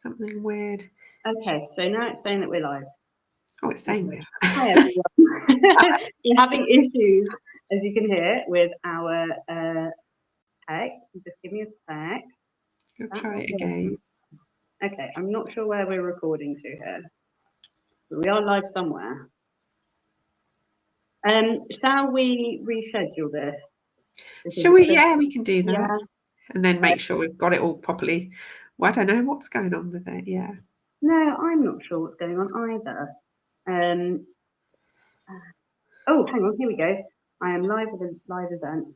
something weird. Okay, so now it's saying that we're live. Oh, it's saying we are. Hi everyone. We're having issues, as you can hear, with our tech. Just give me a sec. We'll try it again. Okay, I'm not sure where we're recording to here, but we are live somewhere. Shall we reschedule this? Shall we? Yeah, we can do that. Yeah. And then make sure we've got it all properly. Well, I don't know what's going on with it. Yeah. No, I'm not sure what's going on either. Oh, hang on, here we go. I am live with a live event.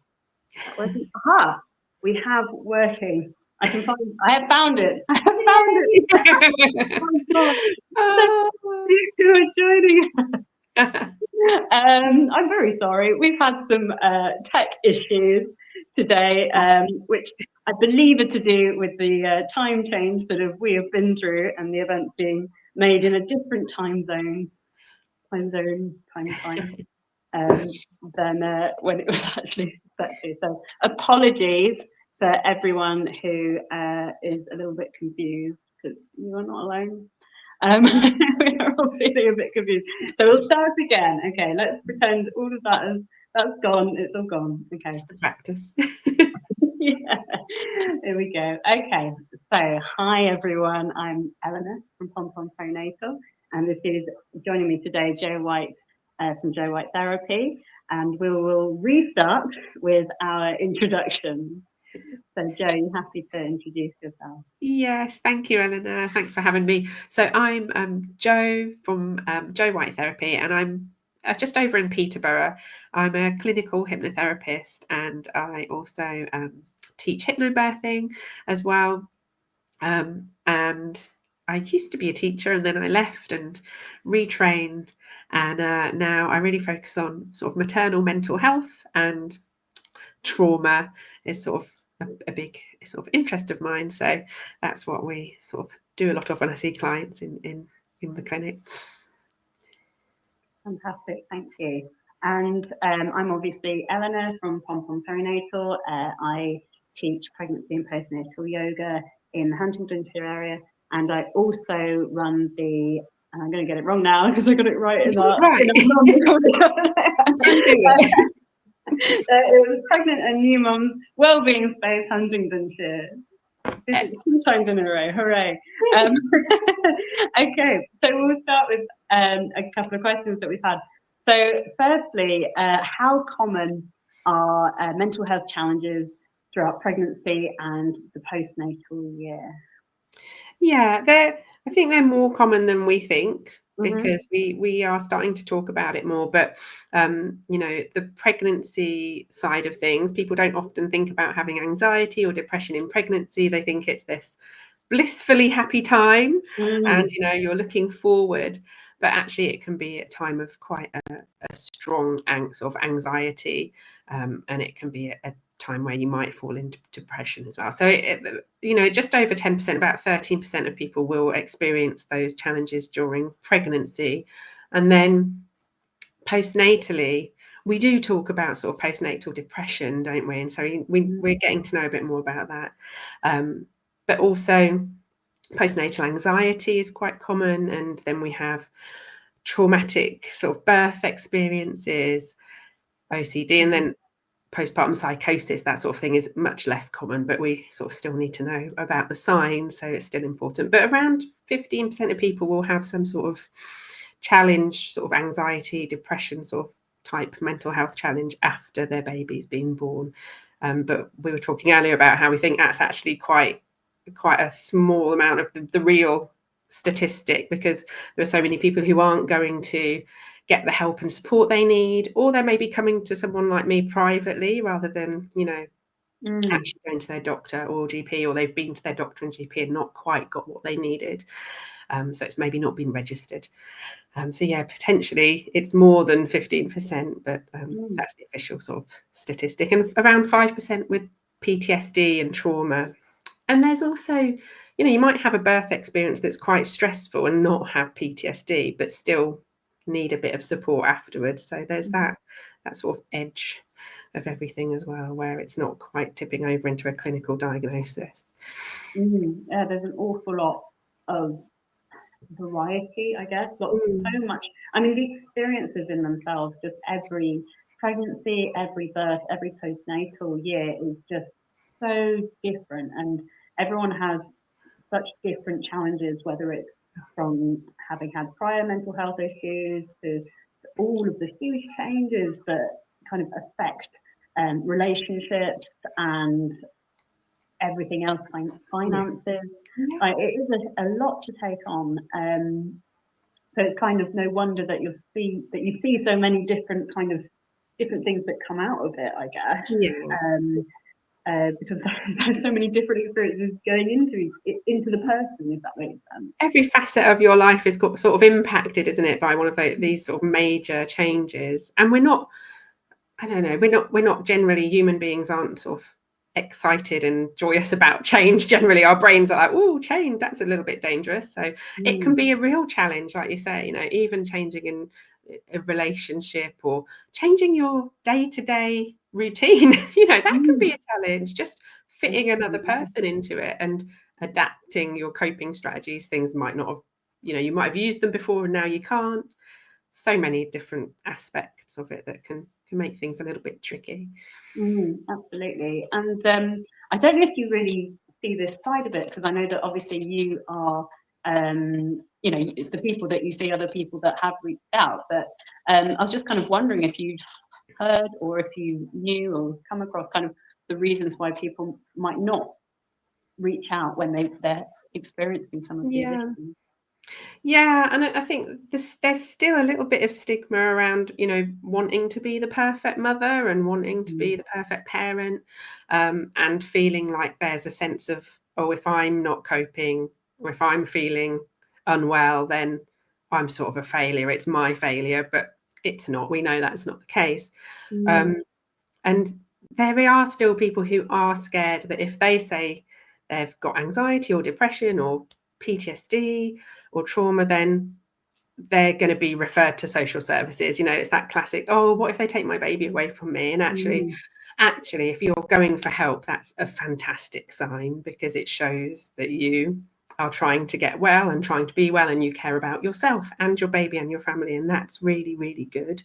Aha! We have working. I have found it. I have found it. Oh my God. Who are joining us. I'm very sorry. We've had some tech issues today, which I believe are to do with the time change that we have been through and the event being made in a different time than when it was actually set to. So apologies for everyone who is a little bit confused, because you are not alone. We are all feeling a bit confused. So we'll start again. Okay, let's pretend all of that's gone. It's all gone. Okay. Just to practice. Yeah, there we go. Okay, so hi everyone. I'm Eleanor from Perinatal, and this is joining me today, Jo White from Jo White Therapy, and we will restart with our introduction. So Jo, you happy to introduce yourself? Yes, thank you, Eleanor. Thanks for having me. So I'm Jo from Jo White Therapy, and I'm just over in Peterborough. I'm a clinical hypnotherapist, and I also teach hypnobirthing as well. And I used to be a teacher, and then I left and retrained, and now I really focus on sort of maternal mental health, and trauma is sort of a big sort of interest of mine. So that's what we sort of do a lot of when I see clients in the clinic. Fantastic, thank you. And I'm obviously Eleanor from Perinatal. I teach pregnancy and postnatal yoga in the Huntingdonshire area, and I also run the, and I'm going to get it wrong now because I got it right in it was Pregnant and New Mums Wellbeing Space Huntingdonshire. Two times in a row, hooray. Okay, so we'll start with a couple of questions that we've had. So firstly, how common are mental health challenges throughout pregnancy and the postnatal year? Yeah, I think they're more common than we think, because we are starting to talk about it more. But the pregnancy side of things, people don't often think about having anxiety or depression in pregnancy. They think it's this blissfully happy time, and you're looking forward. But actually, it can be a time of quite a strong sort of anxiety, and it can be a time where you might fall into depression as well. So just over 10%, about 13% of people will experience those challenges during pregnancy. And then postnatally, we do talk about sort of postnatal depression, don't we? And so we're getting to know a bit more about that. But also postnatal anxiety is quite common. And then we have traumatic sort of birth experiences, OCD, and then postpartum psychosis, that sort of thing, is much less common, but we sort of still need to know about the signs, so it's still important. But around 15% of people will have some sort of challenge, sort of anxiety, depression sort of type mental health challenge after their baby's been born. But we were talking earlier about how we think that's actually quite a small amount of the real statistic, because there are so many people who aren't going to get the help and support they need, or they may be coming to someone like me privately rather than actually going to their doctor or GP, or they've been to their doctor and GP and not quite got what they needed, so it's maybe not been registered. So yeah, potentially it's more than 15%, but that's the official sort of statistic, and around 5% with PTSD and trauma. And there's also, you might have a birth experience that's quite stressful and not have PTSD, but still need a bit of support afterwards. So there's that sort of edge of everything as well, where it's not quite tipping over into a clinical diagnosis. Yeah, there's an awful lot of variety, I guess. So much. I mean, the experiences in themselves, just every pregnancy, every birth, every postnatal year is just so different, and everyone has such different challenges, whether it's from having had prior mental health issues to all of the huge changes that kind of affect relationships and everything else, finances. Yeah. It is a lot to take on. So it's kind of no wonder that you see so many different things that come out of it, I guess. Because there's so many different experiences going into the person, if that makes sense. Every facet of your life is sort of impacted, isn't it, by one of these sort of major changes. And we're not, I don't know, we're not generally, human beings aren't sort of excited and joyous about change. Generally, our brains are like, oh, change, that's a little bit dangerous. So it can be a real challenge, like you say, even changing in a relationship or changing your day-to-day routine, that can be a challenge. Just fitting another person into it and adapting your coping strategies. Things might not have, you might have used them before and now you can't. So many different aspects of it that can make things a little bit tricky. Absolutely. And I don't know if you really see this side of it, because I know that obviously you are, the people that you see, other people that have reached out. But I was just kind of wondering if you'd heard or if you knew or come across kind of the reasons why people might not reach out when they're experiencing some of these issues. Yeah, and I think there's still a little bit of stigma around, wanting to be the perfect mother and wanting to be the perfect parent, and feeling like there's a sense of, oh, if I'm not coping or if I'm feeling unwell, then I'm sort of a failure. It's my failure, but it's not. We know that's not the case. And there are still people who are scared that if they say they've got anxiety or depression or PTSD or trauma, then they're going to be referred to social services. It's that classic, oh, what if they take my baby away from me? And actually, if you're going for help, that's a fantastic sign, because it shows that you are trying to get well and trying to be well, and you care about yourself and your baby and your family, and that's really, really good.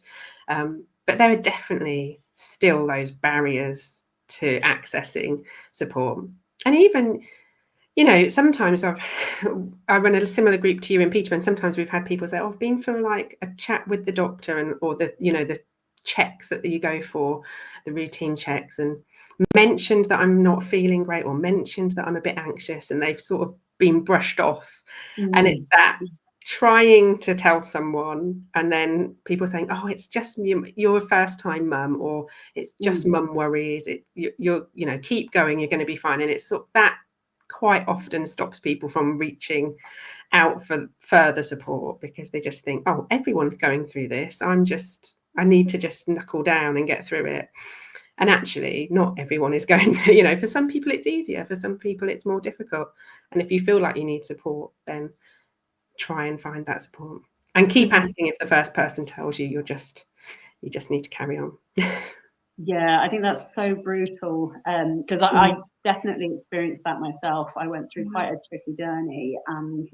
But there are definitely still those barriers to accessing support. And even, sometimes I run a similar group to you in Peterman. Sometimes we've had people say, oh, I've been for like a chat with the doctor or the checks that you go for, the routine checks, and mentioned that I'm not feeling great or mentioned that I'm a bit anxious, and they've sort of been brushed off. And it's that trying to tell someone and then people saying, oh, it's just you're a first time mum, or it's just mum worries, you're keep going, you're going to be fine. And it's sort of that quite often stops people from reaching out for further support, because they just think, oh, everyone's going through this, I need to just knuckle down and get through it. And actually, not everyone is going through, for some people it's easier, for some people it's more difficult. And if you feel like you need support, then try and find that support and keep asking. If the first person tells you, you just need to carry on. Yeah, I think that's so brutal, because I definitely experienced that myself. I went through quite a tricky journey, and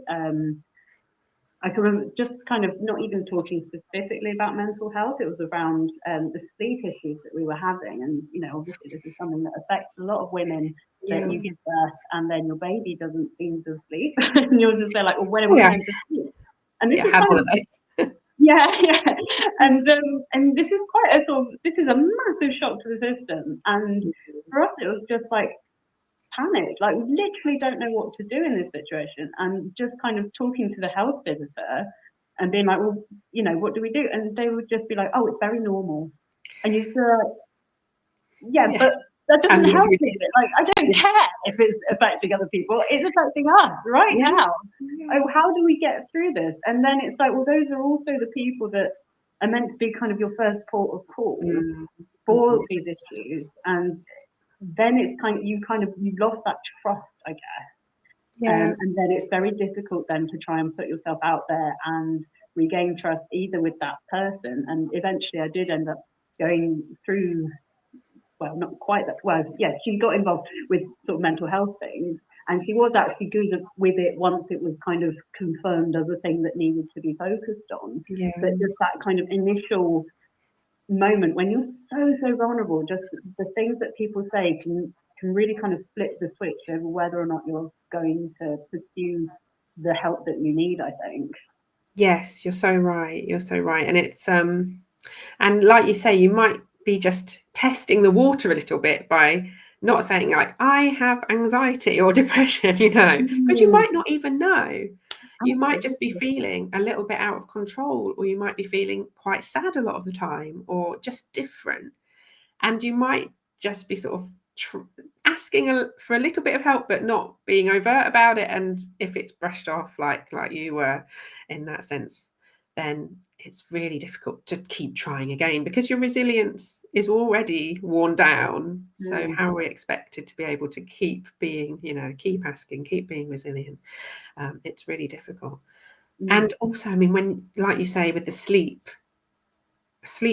I can remember just kind of not even talking specifically about mental health. It was around the sleep issues that we were having. And, obviously this is something that affects a lot of women, that you give birth and then your baby doesn't seem to sleep. And you're just there like, well, when are we going to sleep? And this is kind of, yeah. And this is this is a massive shock to the system. And for us, it was just like panic, like we literally don't know what to do in this situation, and just kind of talking to the health visitor and being like, well, what do we do? And they would just be like, oh, it's very normal. And you say, but that doesn't help me. Like, I don't care if it's affecting other people, it's affecting us right now. Oh, how do we get through this? And then it's like, well, those are also the people that are meant to be kind of your first port of call for these issues. And then it's you've lost that trust, I guess. And then it's very difficult then to try and put yourself out there and regain trust either with that person. And eventually I did end up going through, well, not quite that, well, yeah, she got involved with sort of mental health things. And she was actually good with it once it was kind of confirmed as a thing that needed to be focused on. Yeah. But just that kind of initial moment when you're so vulnerable, just the things that people say can really kind of flip the switch over whether or not you're going to pursue the help that you need, I think. Yes, you're so right. You're so right. And it's and like you say, you might be just testing the water a little bit by not saying like, I have anxiety or depression, because you might not even know. You might just be feeling a little bit out of control, or you might be feeling quite sad a lot of the time, or just different. And you might just be sort of asking for a little bit of help, but not being overt about it. And if it's brushed off like you were in that sense, then it's really difficult to keep trying again, because your resilience is already worn down. So how are we expected to be able to keep being, keep asking, keep being resilient? It's really difficult. And also, I mean, when, like you say, with the sleep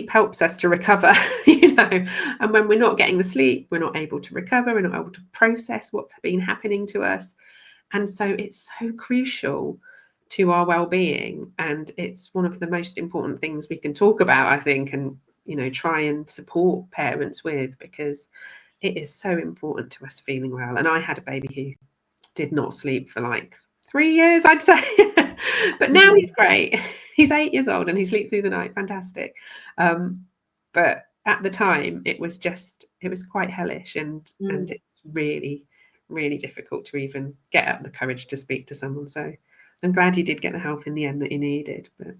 helps us to recover, and when we're not getting the sleep, we're not able to recover, we're not able to process what's been happening to us. And so it's so crucial to our well-being, and it's one of the most important things we can talk about, I think, and try and support parents with, because it is so important to us feeling well. And I had a baby who did not sleep for like 3 years, I'd say. But now he's great. He's 8 years old and he sleeps through the night. Fantastic. But at the time, it was quite hellish, and it's really, really difficult to even get up the courage to speak to someone. So I'm glad you did get the help in the end that you needed. But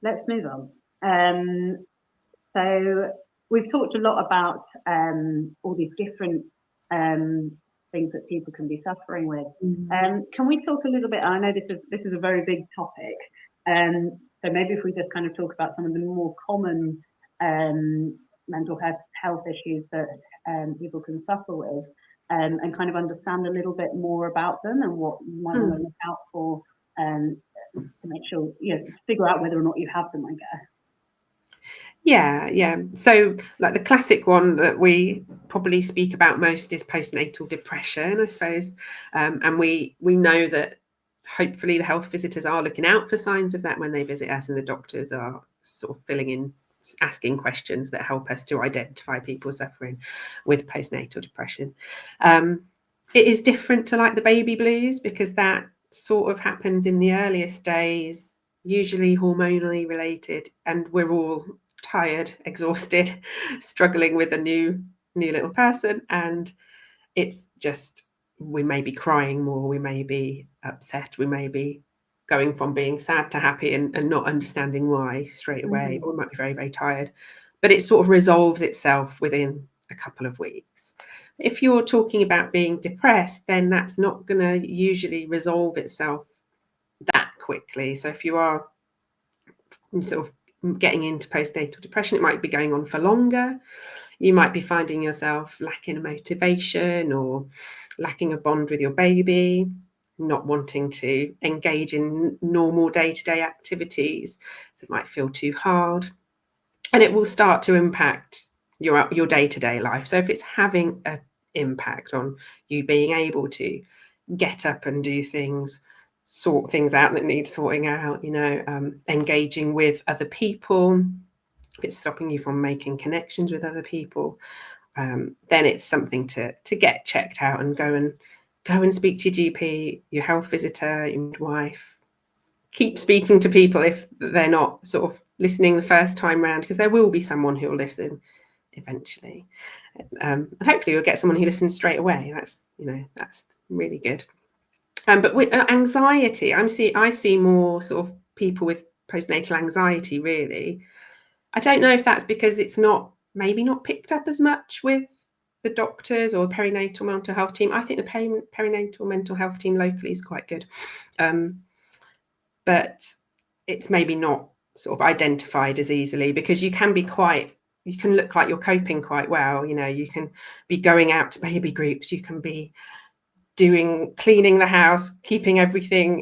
let's move on. So we've talked a lot about all these different things that people can be suffering with. Can we talk a little bit? I know this is a very big topic, so maybe if we just kind of talk about some of the more common mental health issues that people can suffer with, and kind of understand a little bit more about them and what you might want to look out for, to make sure, figure out whether or not you have them, I guess. Yeah. So like the classic one that we probably speak about most is postnatal depression, I suppose. And we know that hopefully the health visitors are looking out for signs of that when they visit us, and the doctors are sort of filling in, asking questions that help us to identify people suffering with postnatal depression. It is different to like the baby blues, because that sort of happens in the earliest days, usually hormonally related, and we're all tired, exhausted, struggling with a new little person, and it's just, we may be crying more, we may be upset, we may be going from being sad to happy and not understanding why straight away, or we might be very, very tired, but it sort of resolves itself within a couple of weeks. If you're talking about being depressed, then that's not going to usually resolve itself that quickly. So if you are sort of getting into postnatal depression, it might be going on for longer. You might be finding yourself lacking motivation or lacking a bond with your baby, not wanting to engage in normal day-to-day activities that might feel too hard, and it will start to impact your day-to-day life. So if it's having an impact on you being able to get up and do things, sort things out that need sorting out, engaging with other people, if it's stopping you from making connections with other people, then it's something to get checked out and go and speak to your GP, your health visitor, your midwife. Keep speaking to people if they're not sort of listening the first time round, because there will be someone who will listen eventually. Hopefully you'll get someone who listens straight away. That's really good. But with anxiety, I see more sort of people with postnatal anxiety, really. I don't know if that's because it's maybe not picked up as much with the doctors or perinatal mental health team. I think the perinatal mental health team locally is quite good. But it's maybe not sort of identified as easily, because you can look like you're coping quite well. You can be going out to baby groups, you can be cleaning the house, keeping everything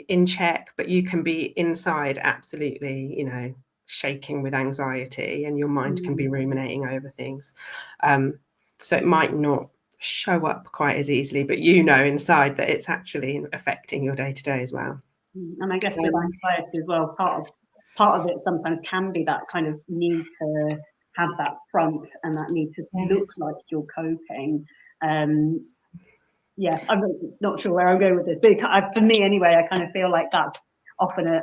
in check, but you can be inside absolutely, shaking with anxiety, and your mind can be ruminating over things. So it might not show up quite as easily, but you know inside that it's actually affecting your day to day as well. And I guess with anxiety as well, part of it sometimes can be that kind of need to have that front and that need to look like you're coping. Yeah, I'm not sure where I'm going with this, but for me anyway, I kind of feel like that's often a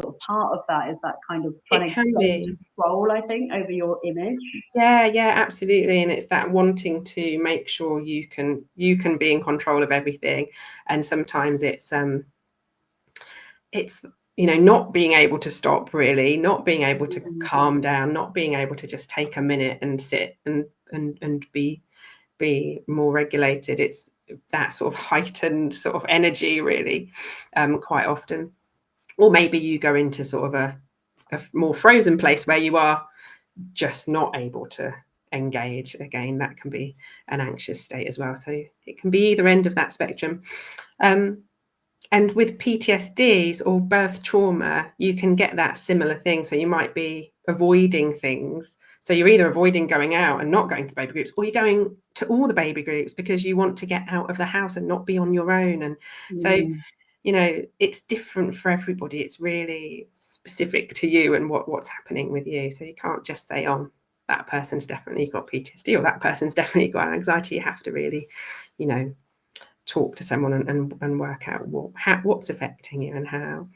sort of part of that, is that kind of trying to gain control, I think, over your image. Yeah, absolutely. And it's that wanting to make sure you can be in control of everything. And sometimes it's not being able to stop, really, not being able to calm down, not being able to just take a minute and sit and be more regulated. It's that sort of heightened sort of energy, really, quite often. Or maybe you go into sort of a more frozen place where you are just not able to engage. Again, that can be an anxious state as well. So it can be either end of that spectrum. And with PTSDs or birth trauma, you can get that similar thing. So you might be avoiding things. So you're either avoiding going out and not going to baby groups, or you're going to all the baby groups because you want to get out of the house and not be on your own. And so, it's different for everybody. It's really specific to you and what's happening with you. So you can't just say, oh, that person's definitely got PTSD or that person's definitely got anxiety. You have to really, talk to someone and work out what's affecting you and how.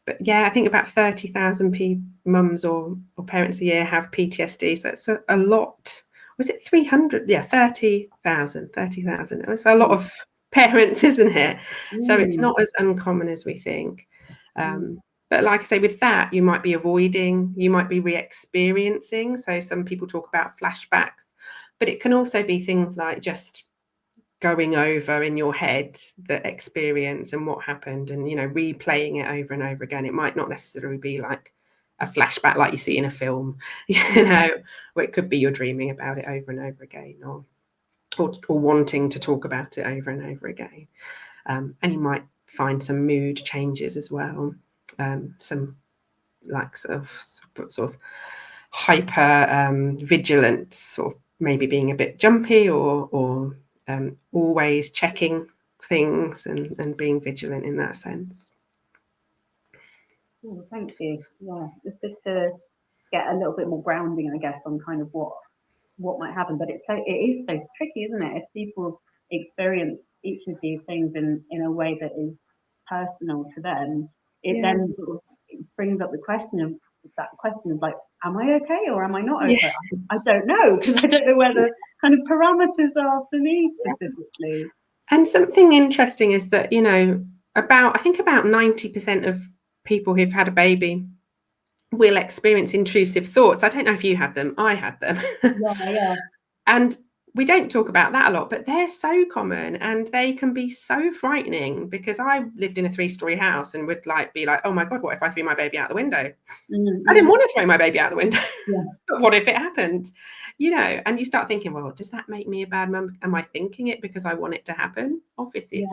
But yeah, I think about 30,000 mums or parents a year have PTSD. So that's a lot. Was it 300? Yeah, 30,000. That's a lot of parents, isn't it? So it's not as uncommon as we think. But like I say, with that, you might be avoiding, you might be re-experiencing. So some people talk about flashbacks, but it can also be things like just going over in your head the experience and what happened and, replaying it over and over again. It might not necessarily be like a flashback like you see in a film, or it could be you're dreaming about it over and over again, or wanting to talk about it over and over again. And you might find some mood changes as well, some like sort of hyper vigilance, sort of maybe being a bit jumpy or always checking things and being vigilant in that sense. Oh, thank you. Yeah, it's just to get a little bit more grounding, I guess, on kind of what might happen. But it is so tricky, isn't it? If people experience each of these things in a way that is personal to them, it then sort of brings up the question of like, am I okay or am I not okay? I don't know, because I don't know where the kind of parameters are for me specifically. And something interesting is that, I think about 90% of people who've had a baby will experience intrusive thoughts. I don't know if you had them. I had them. Yeah. And we don't talk about that a lot, but they're so common and they can be so frightening, because I lived in a 3-story house and would be like, oh my God, what if I threw my baby out the window? I didn't want to throw my baby out the window. But what if it happened? And you start thinking, well, does that make me a bad mum? Am I thinking it because I want it to happen? Obviously,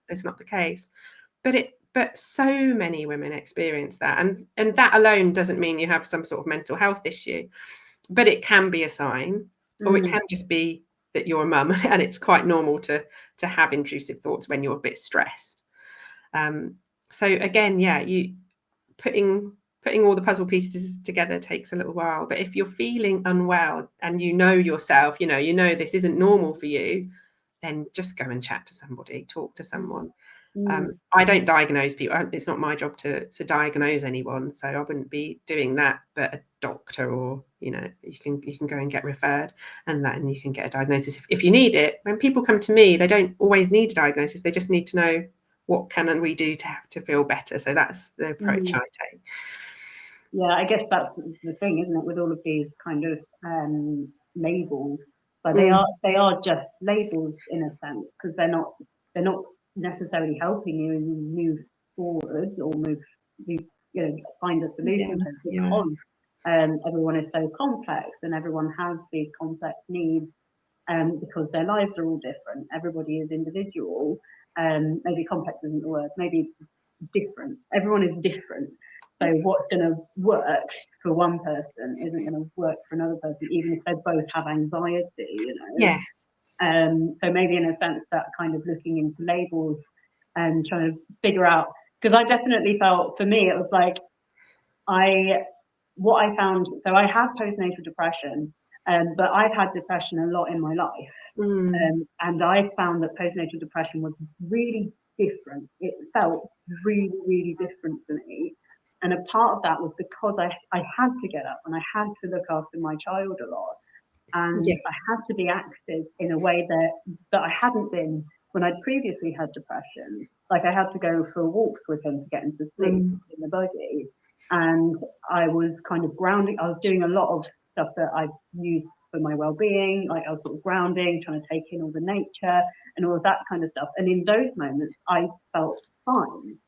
it's not the case. But so many women experience that. And that alone doesn't mean you have some sort of mental health issue, but it can be a sign, or it can just be that you're a mum and it's quite normal to have intrusive thoughts when you're a bit stressed. So again, you putting all the puzzle pieces together takes a little while. But if you're feeling unwell and yourself, this isn't normal for you, then just go and chat to somebody, talk to someone. I don't diagnose people. It's not my job to diagnose anyone, so I wouldn't be doing that. But a doctor, or you can go and get referred, and then you can get a diagnosis if you need it. When people come to me, they don't always need a diagnosis. They just need to know what can we do to feel better. So that's the approach I take. Yeah, I guess that's the thing, isn't it, with all of these kind of labels. But they are just labels in a sense, because they're not necessarily helping you move forward or find a solution to it, because everyone is so complex and everyone has these complex needs, because their lives are all different. Everybody is individual. Maybe complex isn't the word. Maybe different. Everyone is different. So what's going to work for one person isn't going to work for another person, even if they both have anxiety. Yes, So maybe in a sense that kind of looking into labels and trying to figure out, because I definitely felt, for me, it was like, what I found, so I have postnatal depression, but I've had depression a lot in my life. And I found that postnatal depression was really different. It felt really, really different for me. And a part of that was because I had to get up and I had to look after my child a lot. And I had to be active in a way that I hadn't been when I'd previously had depression. Like I had to go for walks with him to get him to sleep in the buggy. And I was kind of grounding. I was doing a lot of stuff that I used for my well-being. Like I was sort of grounding, trying to take in all the nature and all of that kind of stuff. And in those moments, I felt fine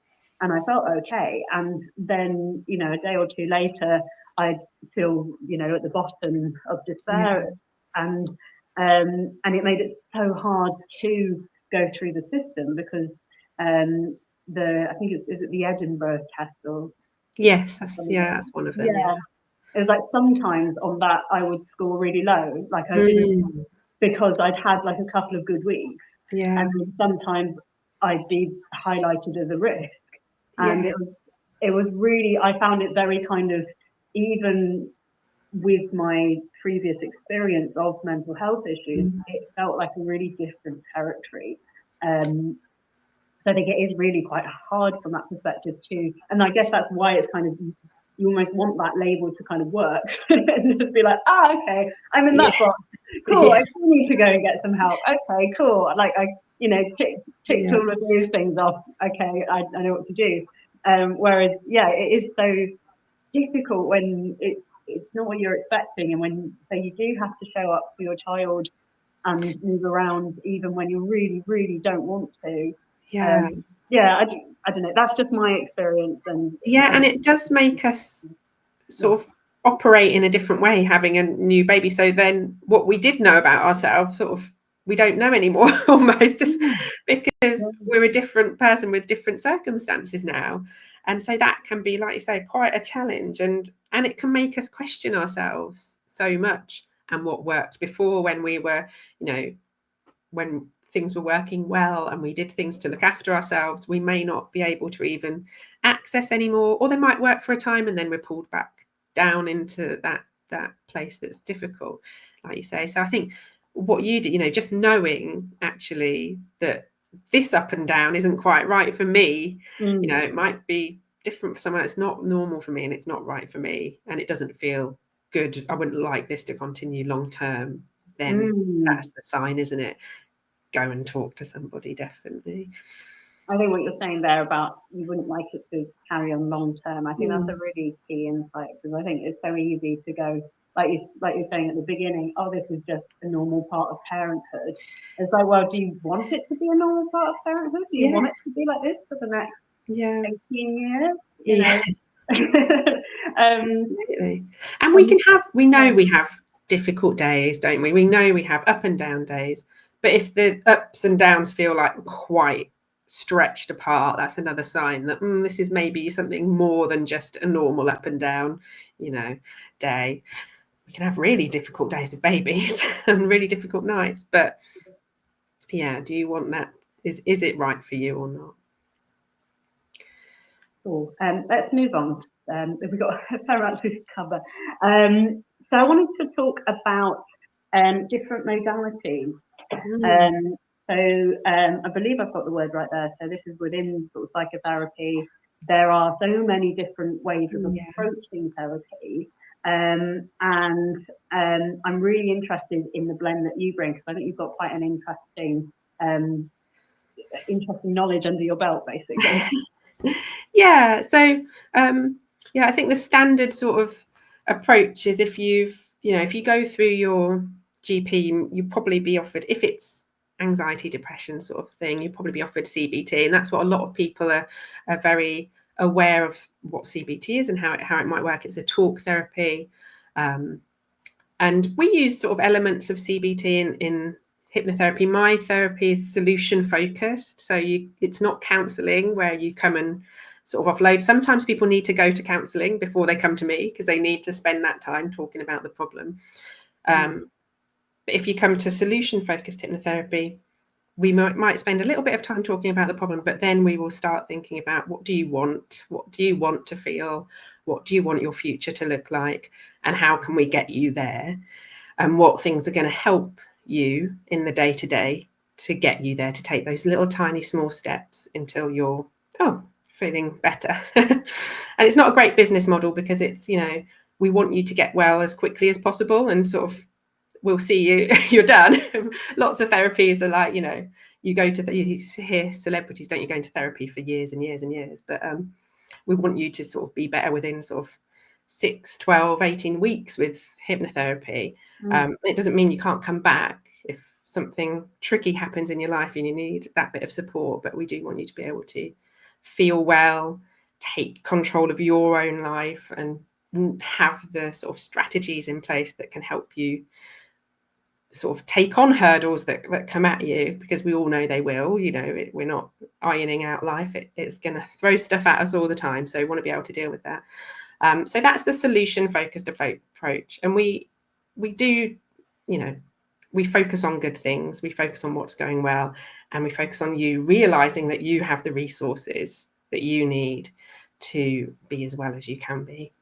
and I felt okay. And then, you know, a day or two later, I'd feel, you know, at the bottom of despair, and it made it so hard to go through the system because I think is it the Edinburgh test or yes, that's one of them. It was like sometimes on that I would score really low, like I didn't, because I'd had like a couple of good weeks, and then sometimes I'd be highlighted as a risk, and it was really, I found it very kind of, even with my previous experience of mental health issues, it felt like a really different territory. So I think it is really quite hard from that perspective too. And I guess that's why it's kind of, you almost want that label to kind of work and just be like, okay, I'm in that box. Cool, I still need to go and get some help. Okay, cool. Like I, you know, ticked all of those things off. Okay, I know what to do. Whereas, it is so difficult when it's not what you're expecting, and when so you do have to show up for your child and move around even when you really, really don't want to. I don't know. That's just my experience, and it does make us sort of operate in a different way having a new baby. So then, what we did know about ourselves, sort of, we don't know anymore almost, just because we're a different person with different circumstances now. And so that can be, like you say, quite a challenge, and it can make us question ourselves so much and what worked before when we were, you know, when things were working well and we did things to look after ourselves, we may not be able to even access anymore, or they might work for a time and then we're pulled back down into that place that's difficult, like you say. So I think what you do, you know, just knowing actually that this up and down isn't quite right for me, you know, it might be different for someone. It's not normal for me and it's not right for me and it doesn't feel good. I wouldn't like this to continue long term. Then that's the sign, isn't it? Go and talk to somebody, definitely. I think what you're saying there about you wouldn't like it to carry on long term, I think that's a really key insight, because I think it's so easy to go, like you're saying at the beginning, oh, this is just a normal part of parenthood. It's like, well, do you want it to be a normal part of parenthood? Do you want it to be like this for the next 18 years? You know? And we know we have difficult days, don't we? We know we have up and down days. But if the ups and downs feel like quite stretched apart, that's another sign that this is maybe something more than just a normal up and down, you know, day. We can have really difficult days with babies and really difficult nights. But yeah, do you want that? Is it right for you or not? Cool. Let's move on. We've got a fair amount to cover. So I wanted to talk about different modalities. I believe I've got the word right there. So this is within sort of psychotherapy. There are so many different ways of approaching therapy. And I'm really interested in the blend that you bring, because I think you've got quite an interesting knowledge under your belt, basically. So I think the standard sort of approach is if you go through your GP, you probably be offered, if it's anxiety, depression sort of thing, you'd probably be offered CBT, and that's what a lot of people are very aware of, what CBT is and how it might work. It's a talk therapy, and we use sort of elements of CBT in hypnotherapy. My therapy is solution focused, so it's not counselling where you come and sort of offload. Sometimes people need to go to counselling before they come to me because they need to spend that time talking about the problem. But if you come to solution-focused hypnotherapy, we might spend a little bit of time talking about the problem, but then we will start thinking about what do you want? What do you want to feel? What do you want your future to look like? And how can we get you there? And what things are going to help you in the day-to-day to get you there, to take those little tiny small steps until you're feeling better. And it's not a great business model because it's, we want you to get well as quickly as possible and sort of we'll see you, you're done. Lots of therapies are like, you go to, you hear celebrities, don't you, going to therapy for years and years and years. But we want you to sort of be better within sort of 6, 12, 18 weeks with hypnotherapy. It doesn't mean you can't come back if something tricky happens in your life and you need that bit of support. But we do want you to be able to feel well, take control of your own life and have the sort of strategies in place that can help you sort of take on hurdles that come at you, because we all know they will. We're not ironing out life. It's going to throw stuff at us all the time. So we want to be able to deal with that. So that's the solution focused approach. And we do, we focus on good things. We focus on what's going well. And we focus on you realizing that you have the resources that you need to be as well as you can be.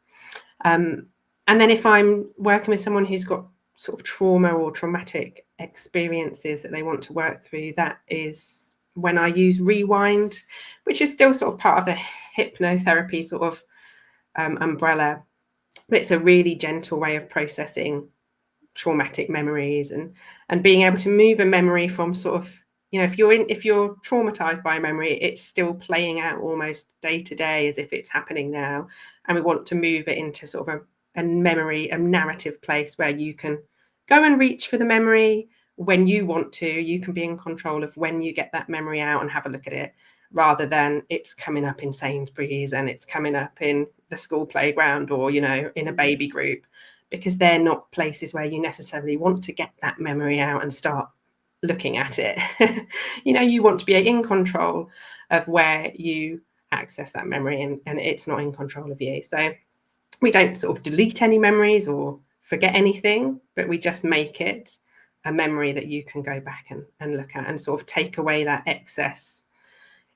And then if I'm working with someone who's got sort of trauma or traumatic experiences that they want to work through, that is when I use Rewind, which is still sort of part of the hypnotherapy sort of umbrella, but it's a really gentle way of processing traumatic memories and being able to move a memory from sort of, if you're traumatized by a memory, it's still playing out almost day to day as if it's happening now, and we want to move it into sort of a memory, a narrative place where you can go and reach for the memory when you want to. You can be in control of when you get that memory out and have a look at it, rather than it's coming up in Sainsbury's and it's coming up in the school playground or, in a baby group, because they're not places where you necessarily want to get that memory out and start looking at it. You want to be in control of where you access that memory, and it's not in control of you. So we don't sort of delete any memories or forget anything, but we just make it a memory that you can go back and look at and sort of take away that excess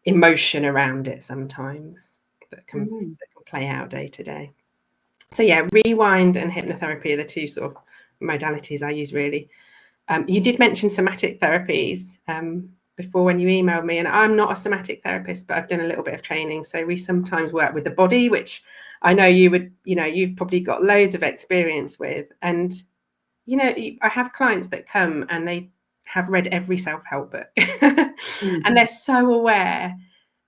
emotion around it sometimes that can play out day to day. So yeah, Rewind and hypnotherapy are the two sort of modalities I use really. You did mention somatic therapies before when you emailed me, and I'm not a somatic therapist, but I've done a little bit of training. So we sometimes work with the body, which I know you've probably got loads of experience with. And, I have clients that come and they have read every self-help book and they're so aware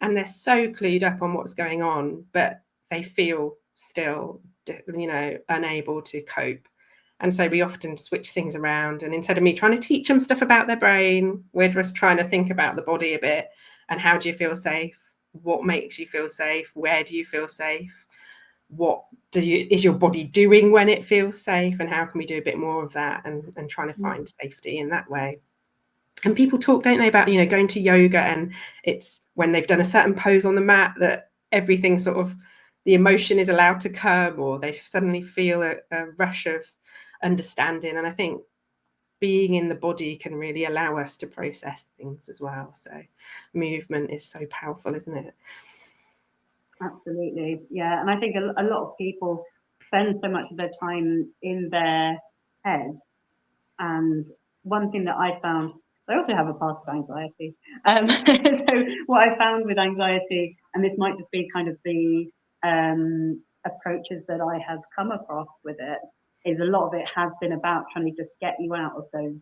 and they're so clued up on what's going on, but they feel still, unable to cope. And so we often switch things around. And instead of me trying to teach them stuff about their brain, we're just trying to think about the body a bit. And how do you feel safe? What makes you feel safe? Where do you feel safe? What is your body doing when it feels safe? And how can we do a bit more of that and trying to find safety in that way? And people talk, don't they, about, going to yoga, and it's when they've done a certain pose on the mat that everything sort of, the emotion is allowed to come, or they suddenly feel a rush of understanding. And I think being in the body can really allow us to process things as well. So movement is so powerful, isn't it? Absolutely. Yeah. And I think a lot of people spend so much of their time in their head. And one thing that I found, I also have a past of anxiety. So what I found with anxiety, and this might just be kind of the approaches that I have come across with it, is a lot of it has been about trying to just get you out of those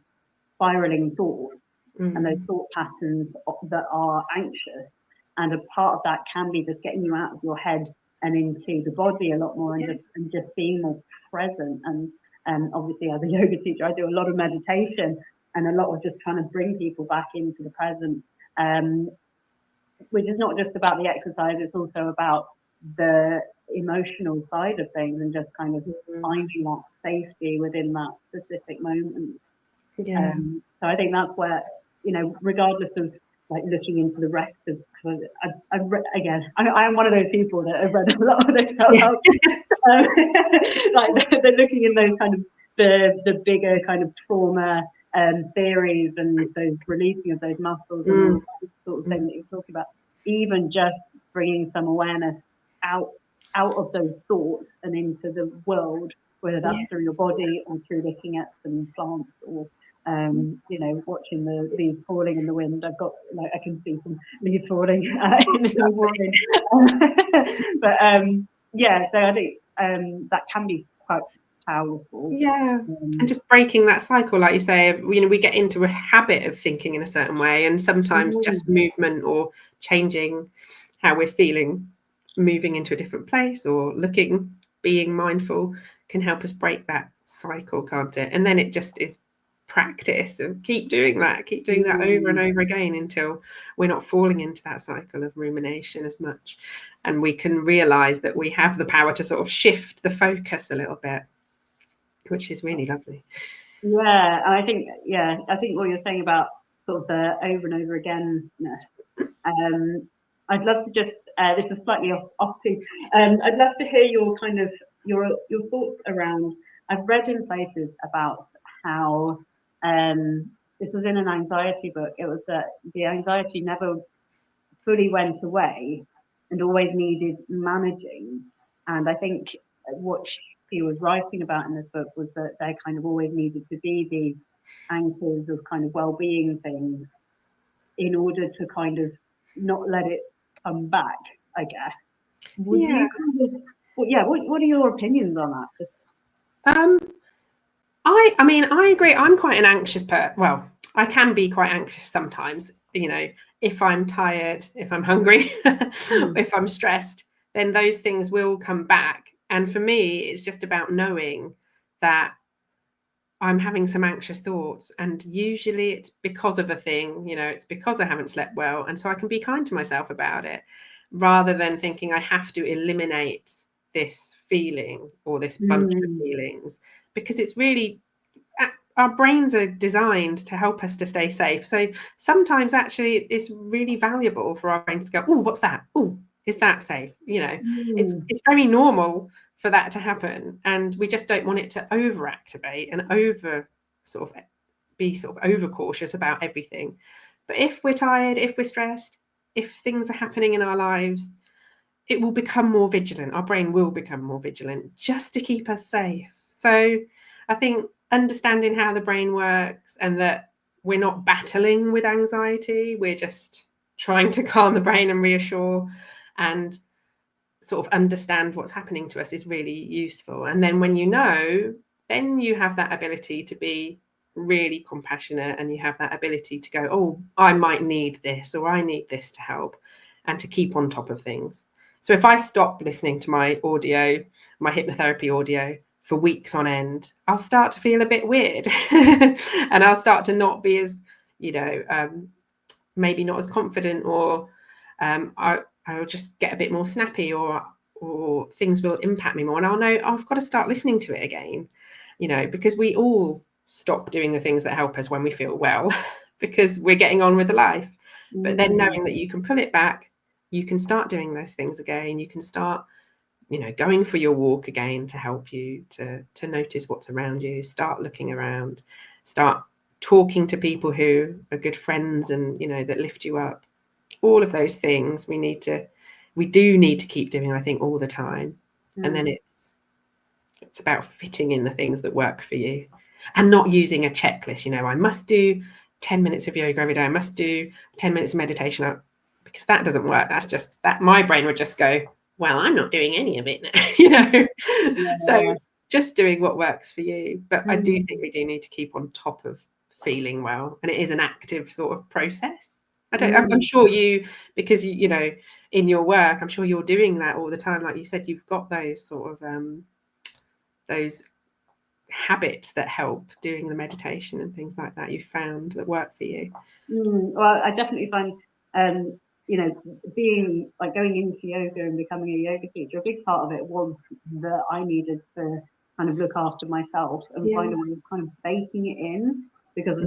spiraling thoughts and those thought patterns that are anxious. And a part of that can be just getting you out of your head and into the body a lot more, and just being more present. And obviously, as a yoga teacher, I do a lot of meditation and a lot of just trying to bring people back into the present, which is not just about the exercise, it's also about the emotional side of things and just kind of finding that safety within that specific moment. Yeah. So I think that's where, regardless of like looking into the rest of, I am one of those people that have read a lot of this self-help, like they're looking in those kind of the bigger kind of trauma theories and those releasing of those muscles and all that sort of thing that you're talking about, even just bringing some awareness out of those thoughts and into the world, whether that's through your body or through looking at some plants or watching the leaves falling in the wind. I can see some leaves falling in the morning. But so I think that can be quite powerful. And just breaking that cycle, like you say, we get into a habit of thinking in a certain way, and sometimes just movement or changing how we're feeling, moving into a different place or looking, being mindful can help us break that cycle, can't it? And then it just is practice, and keep doing that over and over again until we're not falling into that cycle of rumination as much, and we can realize that we have the power to sort of shift the focus a little bit, which is really lovely. I think what you're saying about sort of the over and over againness, I'd love to just this is slightly off too. I'd love to hear your kind of your thoughts around. I've read in places about how this was in an anxiety book. It was that the anxiety never fully went away and always needed managing. And I think what she was writing about in this book was that there kind of always needed to be these anchors of kind of well-being things in order to kind of not let it come back, I guess. Would you kind of, what are your opinions on that? I mean, I agree. I'm quite an anxious person. Well, I can be quite anxious sometimes, if I'm tired, if I'm hungry, if I'm stressed, then those things will come back. And for me, it's just about knowing that I'm having some anxious thoughts, and usually it's because of a thing, it's because I haven't slept well. And so I can be kind to myself about it, rather than thinking I have to eliminate this feeling or this bunch of feelings, because it's really, our brains are designed to help us to stay safe. So sometimes actually it's really valuable for our brains to go, oh, what's that? Oh, is that safe? It's very normal for that to happen, and we just don't want it to overactivate and be over cautious about everything. But if we're tired, if we're stressed, if things are happening in our lives, it will become more vigilant. Our brain will become more vigilant just to keep us safe. So I think understanding how the brain works, and that we're not battling with anxiety, we're just trying to calm the brain and reassure and sort of understand what's happening to us, is really useful. And then when then you have that ability to be really compassionate, and you have that ability to go, oh, I might need this, or I need this to help, and to keep on top of things. So if I stop listening to my hypnotherapy audio for weeks on end, I'll start to feel a bit weird and I'll start to not be as, maybe not as confident, or I'll just get a bit more snappy, or things will impact me more, and I'll know I've got to start listening to it again, because we all stop doing the things that help us when we feel well because we're getting on with the life. But then knowing that you can pull it back, you can start doing those things again, you can start going for your walk again to help you to notice what's around you, start looking around, start talking to people who are good friends and that lift you up. All of those things we do need to keep doing, I think, all the time. And then it's about fitting in the things that work for you, and not using a checklist. I must do 10 minutes of yoga every day, I must do 10 minutes of meditation, because that doesn't work. That's just that my brain would just go, well, I'm not doing any of it now. So just doing what works for you. But I do think we do need to keep on top of feeling well, and it is an active sort of process. I'm sure you, because in your work, I'm sure you're doing that all the time. Like you said, you've got those sort of those habits that help, doing the meditation and things like that, you've found that work for you. Well, I definitely find being like going into yoga and becoming a yoga teacher, a big part of it was that I needed to kind of look after myself and find a way of kind of baking it in, because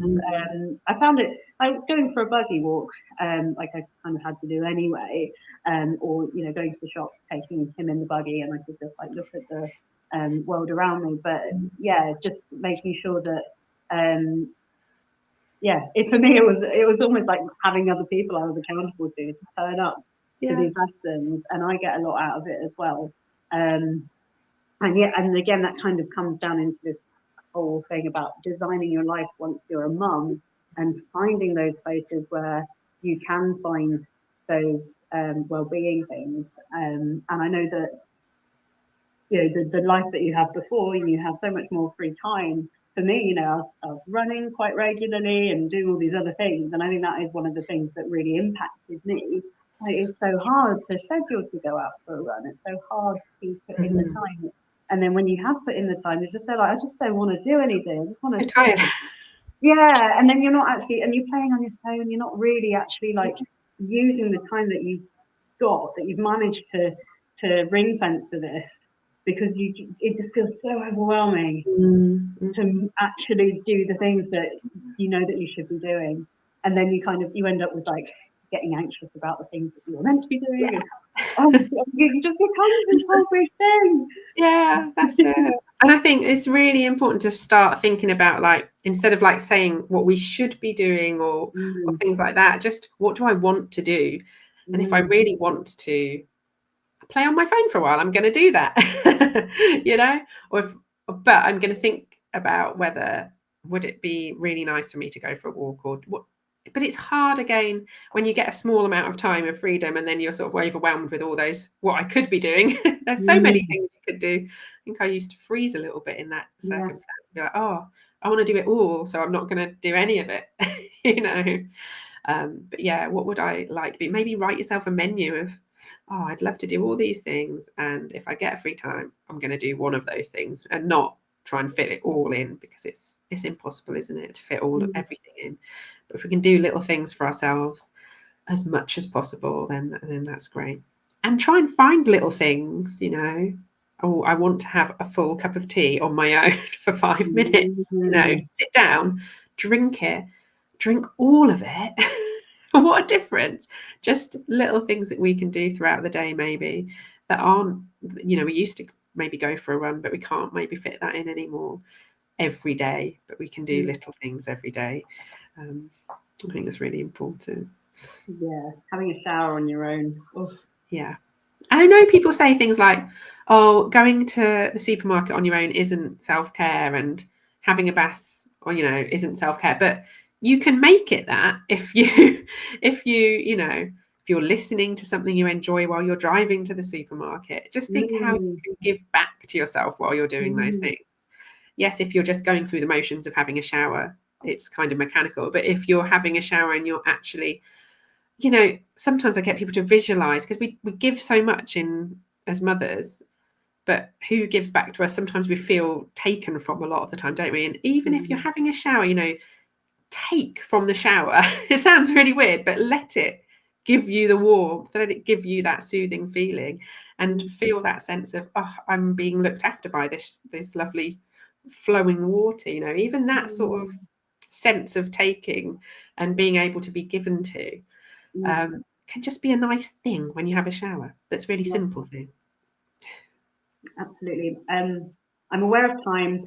I found it like going for a buggy walk, like I kind of had to do anyway, or going to the shop, taking him in the buggy, and I could just like look at the world around me. But yeah, just making sure that for me it was almost like having other people I was accountable to turn up to these lessons, and I get a lot out of it as well. And again, that kind of comes down into this whole thing about designing your life once you're a mum, and finding those places where you can find those well-being things. And I know that the life that you have before, and you have so much more free time. For me, I was running quite regularly and doing all these other things, and I think that is one of the things that really impacted me. Like, it's so hard to schedule to go out for a run. It's so hard to put in the time. And then when you have put in the time, it's just so like, I just don't want to do anything. I just want to tired. Yeah, and then you're not actually, and you're playing on your phone. You're not really actually like using the time that you've got, that you've managed to ring fence for this, because it just feels so overwhelming to actually do the things that you know that you should be doing, and then you end up with like getting anxious about the things that you were meant to be doing. And, you just become this whole big thing. Yeah, that's it. And I think it's really important to start thinking about, like, instead of like saying what we should be doing or things like that, just what do I want to do? And if I really want to play on my phone for a while, I'm going to do that, but I'm going to think about whether would it be really nice for me to go for a walk or what. But it's hard again when you get a small amount of time of freedom, and then you're sort of overwhelmed with all those what I could be doing. There's so many things you could do. I think I used to freeze a little bit in that circumstance. Be like, oh, I want to do it all, so I'm not going to do any of it. But yeah, what would I like to be? Maybe write yourself a menu of, oh, I'd love to do all these things, and if I get free time, I'm going to do one of those things, and not try and fit it all in, because it's impossible, isn't it, to fit everything in. But if we can do little things for ourselves as much as possible, then that's great. And try and find little things, oh, I want to have a full cup of tea on my own for 5 minutes, sit down, drink it, drink all of it. What a difference. Just little things that we can do throughout the day, maybe, that aren't, we used to maybe go for a run, but we can't maybe fit that in anymore every day, but we can do little things every day. I think it's really important. Yeah, having a shower on your own. Oof. Yeah. And I know people say things like, oh, going to the supermarket on your own isn't self-care, and having a bath, or, isn't self-care. But you can make it that if you're listening to something you enjoy while you're driving to the supermarket. Just think how you can give back to yourself while you're doing those things. Yes, if you're just going through the motions of having a shower, it's kind of mechanical. But if you're having a shower and you're actually, sometimes I get people to visualize, because we give so much in as mothers, but who gives back to us? Sometimes we feel taken from a lot of the time, don't we? And even if you're having a shower, take from the shower. It sounds really weird, but let it give you the warmth, let it give you that soothing feeling, and feel that sense of, oh, I'm being looked after by this lovely flowing water. Even that sort of sense of taking and being able to be given to can just be a nice thing when you have a shower. That's really simple thing. Absolutely. I'm aware of time.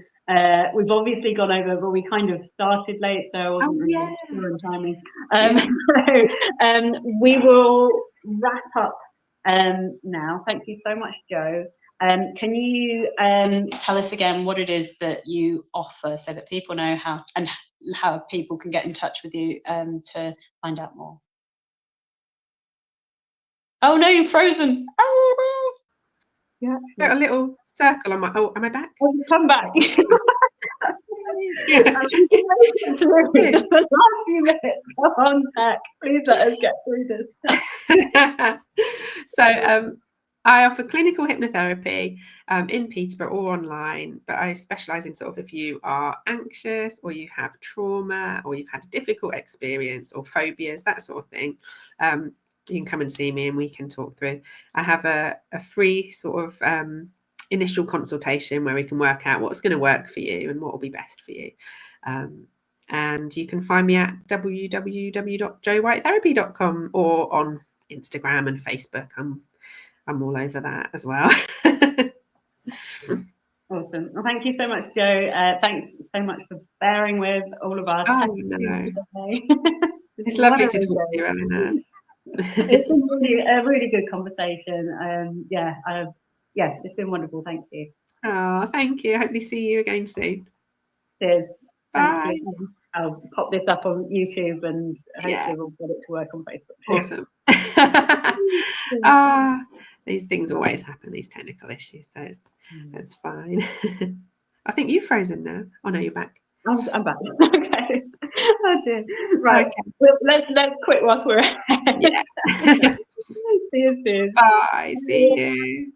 We've obviously gone over, but we kind of started late, so I wasn't really sure on timing. We will wrap up now. Thank you so much, Jo. Can you tell us again what it is that you offer, so that people know how people can get in touch with you to find out more? Oh no, you're frozen. Oh, yeah. Got a little circle on my. Oh, am I back? Oh, come back. Just the last few minutes. Come on back. Please let us get through this. So I offer clinical hypnotherapy in Peterborough or online, but I specialise in sort of if you are anxious, or you have trauma, or you've had a difficult experience, or phobias, that sort of thing. You can come and see me and we can talk through. I have a free sort of initial consultation where we can work out what's going to work for you and what will be best for you. And you can find me at www.jowhitetherapy.com, or on Instagram and Facebook. I'm all over that as well. Awesome. Well, thank you so much, Jo. Thanks so much for bearing with all of our Oh, techniques no. today. It's One lovely of to those talk to days. you, Eleanor. It's been really, a really good conversation. Yeah, it's been wonderful. Thank you. Oh, thank you. Hope we see you again soon. Cheers. Thank Bye. you. I'll pop this up on YouTube and Yeah, hopefully we'll get it to work on Facebook too. awesome. Ah, these things always happen, these technical issues, so it's fine. I think you've frozen now. Oh no, you're back. I'm back. Okay. Oh dear. Right. Okay. Well, let's quit whilst we're ahead. Yeah. See you soon. Bye. See you.